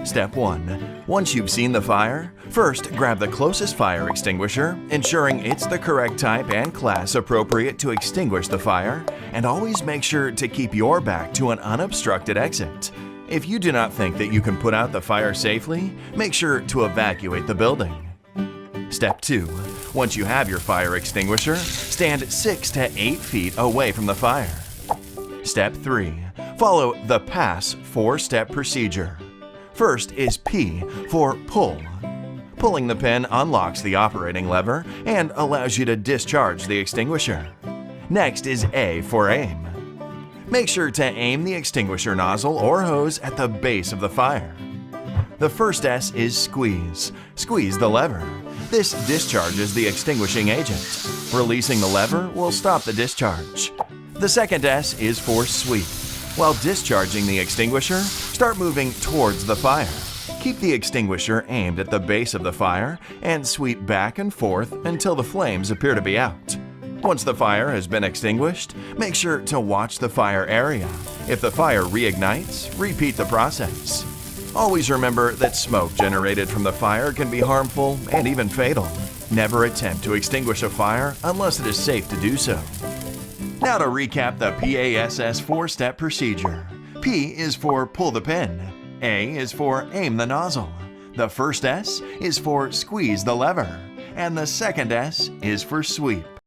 Step 1. Once you've seen the fire, first grab the closest fire extinguisher, ensuring it's the correct type and class appropriate to extinguish the fire, and always make sure to keep your back to an unobstructed exit. If you do not think that you can put out the fire safely, make sure to evacuate the building. Step 2. Once you have your fire extinguisher, stand 6 to 8 feet away from the fire. Step 3. Follow the PASS 4-step procedure. First is P for pull. Pulling the pin unlocks the operating lever and allows you to discharge the extinguisher. Next is A for aim. Make sure to aim the extinguisher nozzle or hose at the base of the fire. The first S is squeeze. Squeeze the lever. This discharges the extinguishing agent. Releasing the lever will stop the discharge. The second S is for sweep. While discharging the extinguisher, start moving towards the fire. Keep the extinguisher aimed at the base of the fire and sweep back and forth until the flames appear to be out. Once the fire has been extinguished, make sure to watch the fire area. If the fire reignites, repeat the process. Always remember that smoke generated from the fire can be harmful and even fatal. Never attempt to extinguish a fire unless it is safe to do so. Now to recap the PASS 4-step procedure. P is for pull the pin. A is for aim the nozzle. The first S is for squeeze the lever. And the second S is for sweep.